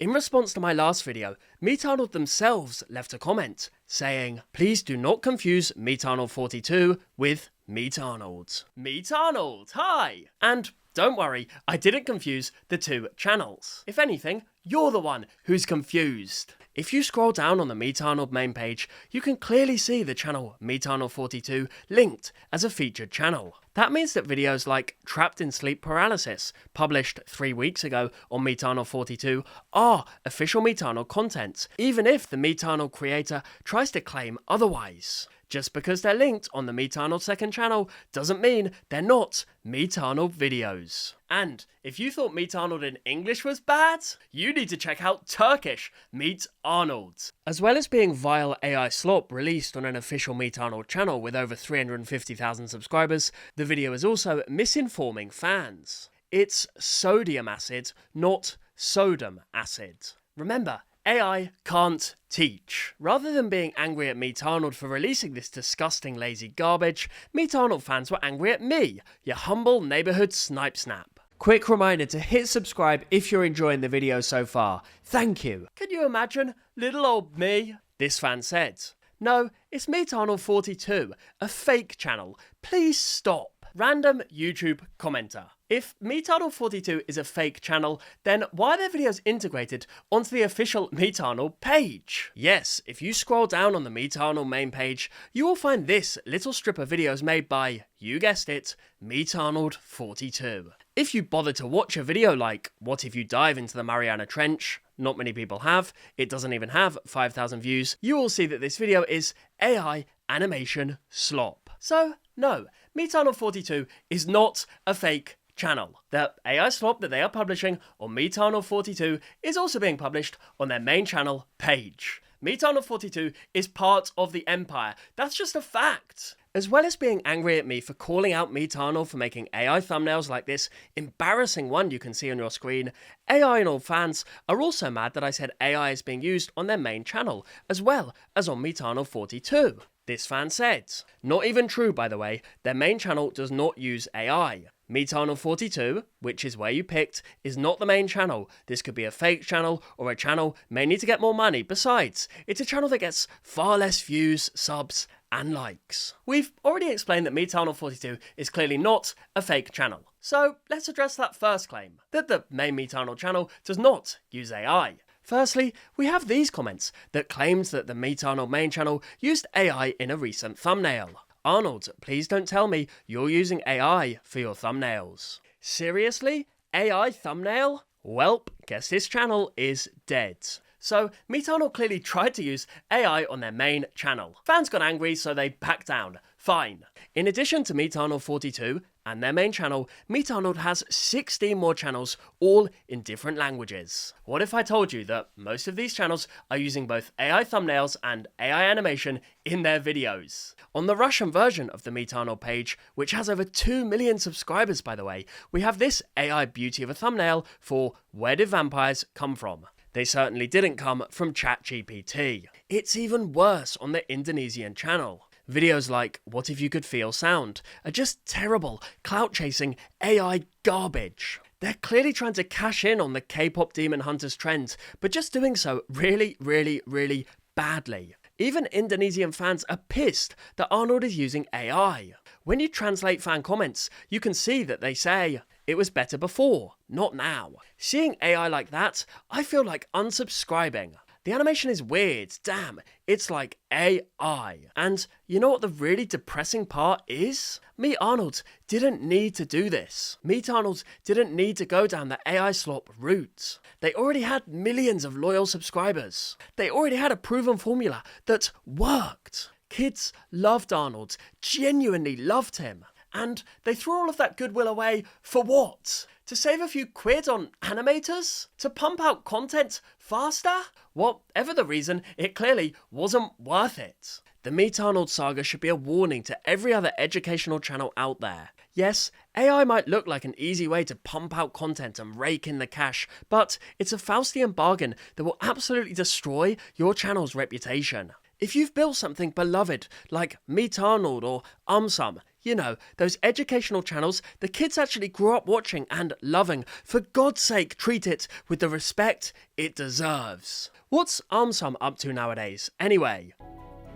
In response to my last video, Meet Arnold themselves left a comment saying, "Please do not confuse Meet Arnold 42 with Meet Arnold." Meet Arnold, hi! And don't worry, I didn't confuse the two channels. If anything, you're the one who's confused. If you scroll down on the Meet Arnold main page, you can clearly see the channel Meet Arnold 42 linked as a featured channel. That means that videos like Trapped in Sleep Paralysis, published 3 weeks ago on Meet Arnold 42, are official Meet Arnold content, even if the Meet Arnold creator tries to claim otherwise. Just because they're linked on the Meet Arnold second channel doesn't mean they're not Meet Arnold videos. And if you thought Meet Arnold in English was bad, you need to check out Turkish Meet Arnold. As well as being vile AI slop released on an official Meet Arnold channel with over 350,000 subscribers, the video is also misinforming fans. It's sodium acid, not sodom acid. Remember, AI can't teach. Rather than being angry at Meet Arnold for releasing this disgusting lazy garbage, Meet Arnold fans were angry at me, your humble neighbourhood snipe snap. Quick reminder to hit subscribe if you're enjoying the video so far. Thank you. Can you imagine little old me? This fan said, "No, it's Meet Arnold 42, a fake channel. Please stop." Random YouTube commenter. If Meet Arnold 42 is a fake channel, then why are their videos integrated onto the official Meet Arnold page? Yes, if you scroll down on the Meet Arnold main page, you will find this little strip of videos made by, you guessed it, Meet Arnold 42. If you bother to watch a video like, what if you dive into the Mariana Trench? Not many people have, it doesn't even have 5,000 views, you will see that this video is AI animation slop. So, no, Meet Arnold 42 is not a fake channel. The AI slop that they are publishing on Meet Arnold 42 is also being published on their main channel page. Meet Arnold 42 is part of the empire. That's just a fact. As well as being angry at me for calling out Meet Arnold for making AI thumbnails like this embarrassing one you can see on your screen, AI and all fans are also mad that I said AI is being used on their main channel, as well as on Meet Arnold 42. This fan said, not even true by the way, their main channel does not use AI. Meet Arnold 42, which is where you picked, is not the main channel. This could be a fake channel or a channel mainly to get more money. Besides, it's a channel that gets far less views, subs, and likes. We've already explained that Meet Arnold 42 is clearly not a fake channel. So let's address that first claim, that the main Meet Arnold channel does not use AI. Firstly, we have these comments that claims that the Meet Arnold main channel used AI in a recent thumbnail. Arnold, please don't tell me you're using AI for your thumbnails. Seriously? AI thumbnail? Welp, guess this channel is dead. So, Meet Arnold clearly tried to use AI on their main channel. Fans got angry, so they backed down. Fine. In addition to Meet Arnold 42 and their main channel, Meet Arnold has 16 more channels, all in different languages. What if I told you that most of these channels are using both AI thumbnails and AI animation in their videos? On the Russian version of the Meet Arnold page, which has over 2 million subscribers by the way, we have this AI beauty of a thumbnail for Where Did Vampires Come From? They certainly didn't come from ChatGPT. It's even worse on the Indonesian channel. Videos like What If You Could Feel Sound are just terrible, clout-chasing AI garbage. They're clearly trying to cash in on the K-pop Demon Hunters trend, but just doing so really, really, really badly. Even Indonesian fans are pissed that Arnold is using AI. When you translate fan comments, you can see that they say, "It was better before, not now." Seeing AI like that, I feel like unsubscribing. The animation is weird, damn, it's like AI. And you know what the really depressing part is? Meet Arnold didn't need to do this. Meet Arnold didn't need to go down the AI slop route. They already had millions of loyal subscribers. They already had a proven formula that worked. Kids loved Arnold, genuinely loved him. And they threw all of that goodwill away for what? To save a few quid on animators? To pump out content faster? Whatever the reason, it clearly wasn't worth it. The Meet Arnold saga should be a warning to every other educational channel out there. Yes, AI might look like an easy way to pump out content and rake in the cash, but it's a Faustian bargain that will absolutely destroy your channel's reputation. If you've built something beloved like Meet Arnold or Sum, You know, those educational channels the kids actually grew up watching and loving. For God's sake, treat it with the respect it deserves. What's Armsum up to nowadays, anyway?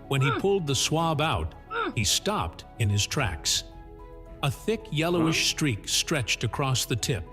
When he pulled the swab out, he stopped in his tracks. A thick yellowish streak stretched across the tip,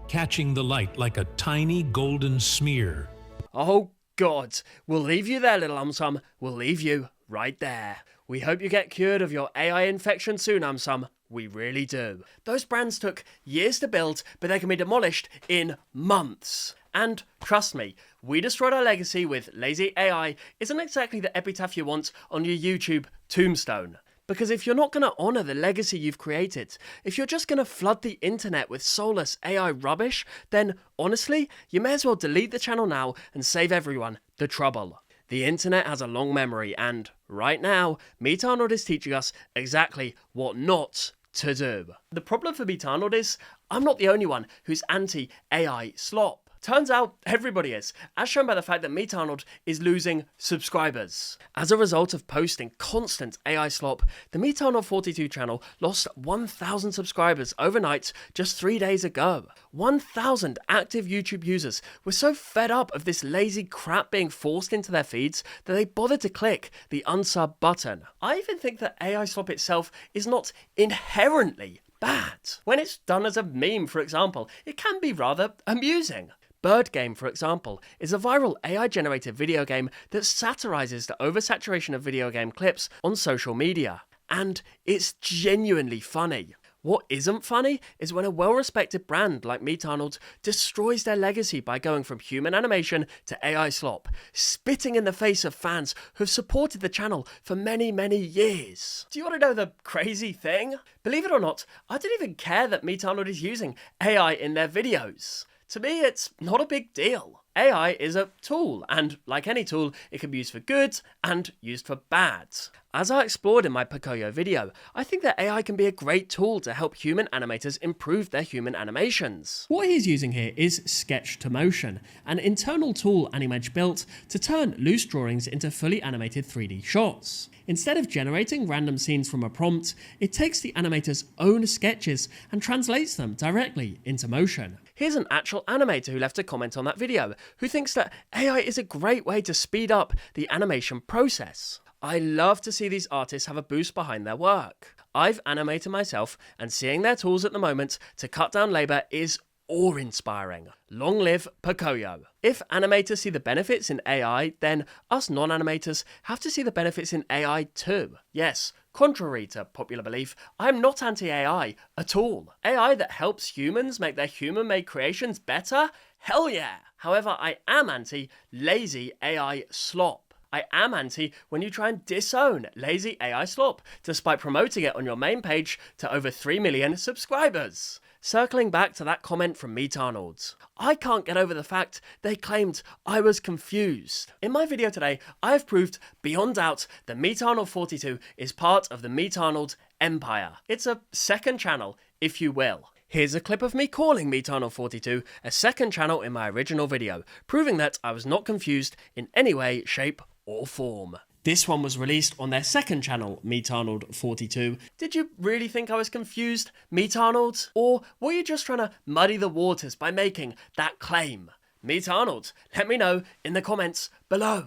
catching the light like a tiny golden smear. Oh God, we'll leave you there, little Armsum. We'll leave you right there. We hope you get cured of your AI infection soon, Armsum. We really do. Those brands took years to build, but they can be demolished in months. And trust me, we destroyed our legacy with lazy AI isn't exactly the epitaph you want on your YouTube tombstone. Because if you're not going to honour the legacy you've created, if you're just going to flood the internet with soulless AI rubbish, then honestly, you may as well delete the channel now and save everyone the trouble. The internet has a long memory, and right now, Meet Arnold is teaching us exactly what not to do. The problem for Meet Arnold is, I'm not the only one who's anti-AI slop. Turns out everybody is, as shown by the fact that Meet Arnold is losing subscribers. As a result of posting constant AI slop, the Meet Arnold 42 channel lost 1,000 subscribers overnight just 3 days ago. 1,000 active YouTube users were so fed up of this lazy crap being forced into their feeds that they bothered to click the unsub button. I even think that AI slop itself is not inherently bad. When it's done as a meme, for example, it can be rather amusing. Bird Game, for example, is a viral AI-generated video game that satirizes the oversaturation of video game clips on social media. And it's genuinely funny. What isn't funny is when a well-respected brand like Meet Arnold destroys their legacy by going from human animation to AI slop, spitting in the face of fans who've supported the channel for many, many years. Do you want to know the crazy thing? Believe it or not, I don't even care that Meet Arnold is using AI in their videos. To me, it's not a big deal. AI is a tool, and like any tool, it can be used for good and used for bad. As I explored in my Pocoyo video, I think that AI can be a great tool to help human animators improve their human animations. What he's using here is Sketch to Motion, an internal tool Animage built to turn loose drawings into fully animated 3D shots. Instead of generating random scenes from a prompt, it takes the animator's own sketches and translates them directly into motion. Here's an actual animator who left a comment on that video, who thinks that AI is a great way to speed up the animation process. I love to see these artists have a boost behind their work. I've animated myself, and seeing their tools at the moment to cut down labour is awe-inspiring. Long live Pocoyo. If animators see the benefits in AI, then us non-animators have to see the benefits in AI too. Yes, contrary to popular belief, I'm not anti-AI at all. AI that helps humans make their human-made creations better? Hell yeah! However, I am anti-lazy AI slop. I am anti when you try and disown lazy AI slop, despite promoting it on your main page to over 3 million subscribers. Circling back to that comment from Meet Arnold, I can't get over the fact they claimed I was confused. In my video today, I have proved beyond doubt that Meet Arnold 42 is part of the Meet Arnold empire. It's a second channel, if you will. Here's a clip of me calling Meet Arnold 42 a second channel in my original video, proving that I was not confused in any way, shape, or form. This one was released on their second channel, Meet Arnold 42. Did you really think I was confused, Meet Arnold? Or were you just trying to muddy the waters by making that claim? Meet Arnold, let me know in the comments below.